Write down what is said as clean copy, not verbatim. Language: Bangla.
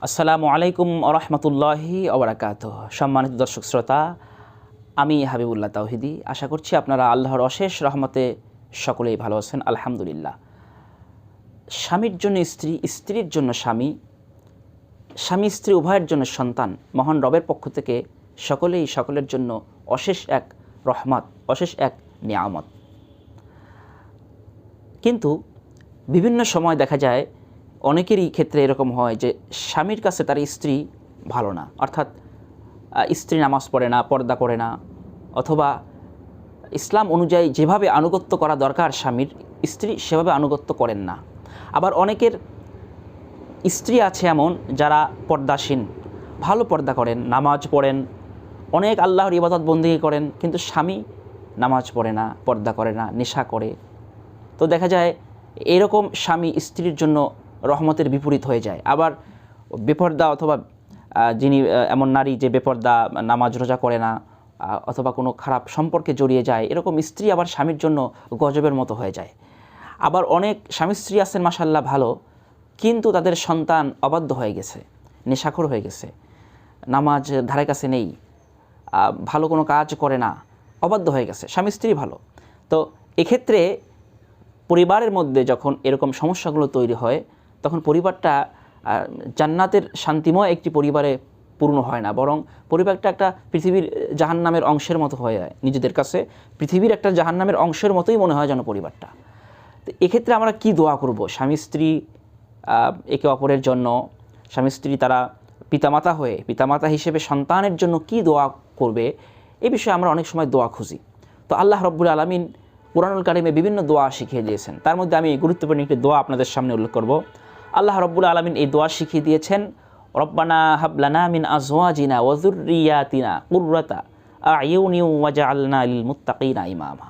আসসালামু আলাইকুম রহমতুল্লাহি ওবারাকাতুহ। সম্মানিত দর্শক শ্রোতা, আমি হাবিবুল্লাহ তাওহিদি। আশা করছি আপনারা আল্লাহর অশেষ রহমতে সকলেই ভালো আছেন, আলহামদুলিল্লাহ। স্বামীর জন্য স্ত্রী, স্ত্রীর জন্য স্বামী, স্বামী স্ত্রী উভয়ের জন্য সন্তান মহান রবের পক্ষ থেকে সকলেই সকলের জন্য অশেষ এক রহমত, অশেষ এক নিয়ামত। কিন্তু বিভিন্ন সময় দেখা যায় অনেকেরই ক্ষেত্রে এরকম হয় যে স্বামীর কাছে তার স্ত্রী ভালো না, অর্থাৎ স্ত্রী নামাজ পড়ে না, পর্দা করে না, অথবা ইসলাম অনুযায়ী যেভাবে আনুগত্য করা দরকার স্বামীর, স্ত্রী সেভাবে আনুগত্য করেন না। আবার অনেকের স্ত্রী আছে এমন যারা পর্দাসীন, ভালো পর্দা করেন, নামাজ পড়েন, অনেক আল্লাহর ইবাদত বন্দেগী করেন, কিন্তু স্বামী নামাজ পড়ে না, পর্দা করে না, নেশা করে। তো দেখা যায় এরকম স্বামী স্ত্রীর জন্য রহমতের বিপরীত হয়ে যায়। আবার বেপর্দা অথবা যিনি এমন নারী যে বেপর্দা, নামাজ রোজা করে না, অথবা কোনো খারাপ সম্পর্কে জড়িয়ে যায়, এরকম স্ত্রী আবার স্বামীর জন্য গজবের মতো হয়ে যায়। আবার অনেক স্বামী স্ত্রী আছেন মাশাআল্লাহ ভালো, কিন্তু তাদের সন্তান অবাধ্য হয়ে গেছে, নেশাখোর হয়ে গেছে, নামাজ ধারে কাছে নেই, ভালো কোনো কাজ করে না, অবাধ্য হয়ে গেছে, স্বামী স্ত্রী ভালো। তো এক্ষেত্রে পরিবারের মধ্যে যখন এরকম সমস্যাগুলো তৈরি হয়, তখন পরিবারটা জান্নাতের শান্তিময় একটি পরিবারে পূর্ণ হয় না, বরং পরিবারটা একটা পৃথিবীর জাহান্নামের অংশের মতো হয়ে যায়। নিজেদের কাছে পৃথিবীর একটা জাহান্নামের অংশের মতোই মনে হয় যেন পরিবারটা। তো এক্ষেত্রে আমরা কি দোয়া করব? স্বামী স্ত্রী একে অপরের জন্য, স্বামী স্ত্রী তারা পিতামাতা হয়ে, পিতামাতা হিসেবে সন্তানের জন্য কি দোয়া করবে, এ বিষয়ে আমরা অনেক সময় দোয়া খুঁজি। তো আল্লাহ রব্বুল আলামিন কুরআনুল কারিমে বিভিন্ন দোয়া শিখিয়ে দিয়েছেন। তার মধ্যে আমি গুরুত্বপূর্ণ একটি দোয়া আপনাদের সামনে উল্লেখ করব। আল্লাহ রব্বুল আলামিন এই দোয়া শিখিয়ে দিয়েছেন, রব্বানা হাব লানা মিন আজওয়াজিনা ওয়া যুররিয়াতিনা কুররাতা আ'য়ুনি ওয়াজআলনা লিল মুত্তাকিনা ইমামা।